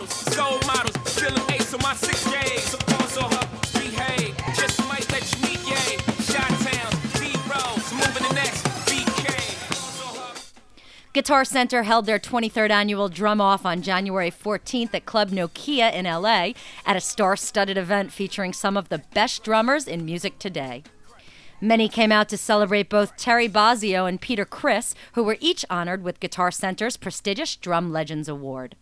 bottles, soul models, feeling ace on my 6 days. So pause on her, behave, just might let you meet, yay. Shot-town, B-Rolls, moving the next, BK. Guitar Center held their 23rd annual Drum Off on January 14th at Club Nokia in L.A. at a star-studded event featuring some of the best drummers in music today. Many came out to celebrate both Terry Bozzio and Peter Criss, who were each honored with Guitar Center's prestigious Drum Legends Award.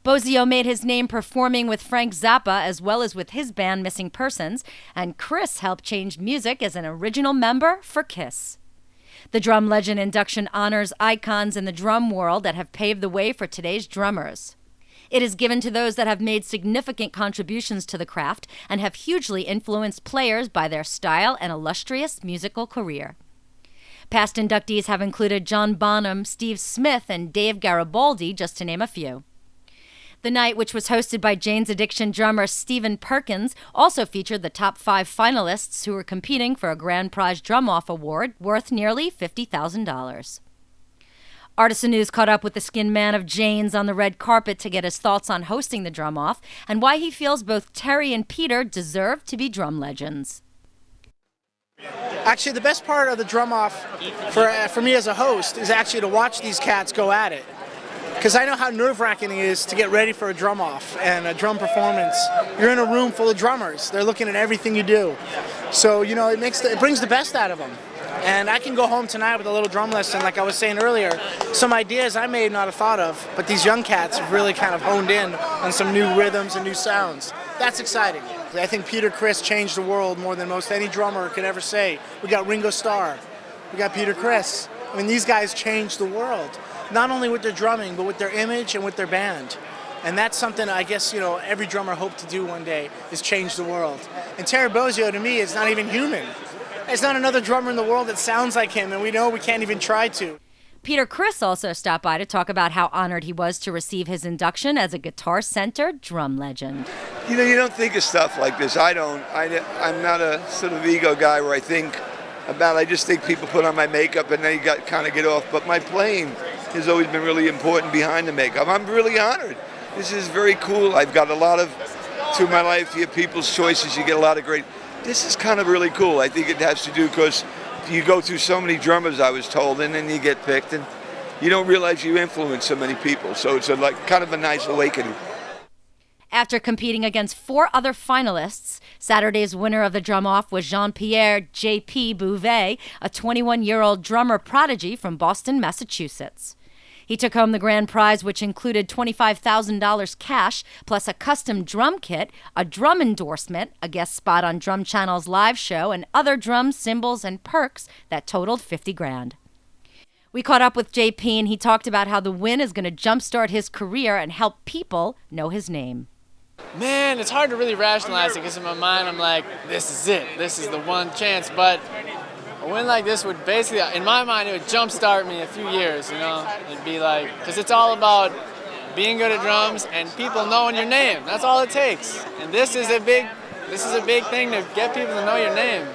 Bozzio made his name performing with Frank Zappa as well as with his band Missing Persons, and Criss helped change music as an original member for Kiss. The Drum Legend induction honors icons in the drum world that have paved the way for today's drummers. It is given to those that have made significant contributions to the craft and have hugely influenced players by their style and illustrious musical career. Past inductees have included John Bonham, Steve Smith, and Dave Garibaldi, just to name a few. The night, which was hosted by Jane's Addiction drummer Stephen Perkins, also featured the top 5 finalists who were competing for a grand prize drum-off award worth nearly $50,000. Artisan News caught up with the skin man of Jane's on the red carpet to get his thoughts on hosting the Drum Off and why he feels both Terry and Peter deserve to be drum legends. Actually, the best part of the Drum Off for me as a host is actually to watch these cats go at it. Because I know how nerve-wracking it is to get ready for a drum off and a drum performance. You're in a room full of drummers. They're looking at everything you do. So, you know, it brings the best out of them. And I can go home tonight with a little drum lesson, like I was saying earlier. Some ideas I may not have thought of, but these young cats have really kind of honed in on some new rhythms and new sounds. That's exciting. I think Peter Criss changed the world more than most any drummer could ever say. We got Ringo Starr. We got Peter Criss. I mean, these guys changed the world, not only with their drumming, but with their image and with their band. And that's something I guess, you know, every drummer hoped to do one day, is change the world. And Terry Bozzio, to me, is not even human. There's not another drummer in the world that sounds like him, and we know we can't even try to. Peter Criss also stopped by to talk about how honored he was to receive his induction as a Guitar Center drum legend. You know, you don't think of stuff like this. I don't. I'm not a sort of ego guy where I think about it. I just think people put on my makeup and then you kind of get off. But my playing has always been really important behind the makeup. I'm really honored. This is very cool. I've got a lot of, through my life, you have people's choices. You get a lot of great. This is kind of really cool. I think it has to do because you go through so many drummers, I was told, and then you get picked, and you don't realize you influence so many people. So it's kind of a nice awakening. After competing against 4 other finalists, Saturday's winner of the Drum Off was Jean-Pierre J.P. Bouvet, a 21-year-old drummer prodigy from Boston, Massachusetts. He took home the grand prize, which included $25,000 cash, plus a custom drum kit, a drum endorsement, a guest spot on Drum Channel's live show, and other drums, cymbals, and perks that totaled $50,000. We caught up with JP, and he talked about how the win is going to jumpstart his career and help people know his name. Man, it's hard to really rationalize it because in my mind I'm like, this is it. This is the one chance. But a win like this would basically, in my mind, it would jumpstart me a few years, you know? It'd be like, because it's all about being good at drums and people knowing your name. That's all it takes. And this is a big thing to get people to know your name.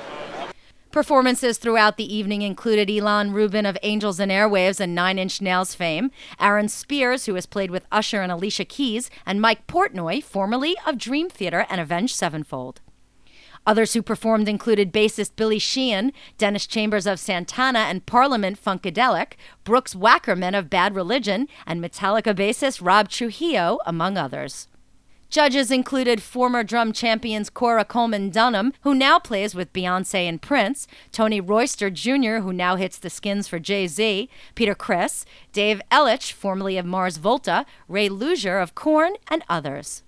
Performances throughout the evening included Elon Rubin of Angels and Airwaves and 9 Inch Nails fame, Aaron Spears, who has played with Usher and Alicia Keys, and Mike Portnoy, formerly of Dream Theater and Avenged Sevenfold. Others who performed included bassist Billy Sheehan, Dennis Chambers of Santana and Parliament Funkadelic, Brooks Wackerman of Bad Religion, and Metallica bassist Rob Trujillo, among others. Judges included former drum champions Cora Coleman Dunham, who now plays with Beyonce and Prince, Tony Royster Jr., who now hits the skins for Jay-Z, Peter Criss, Dave Ellich, formerly of Mars Volta, Ray Luzier of Korn, and others.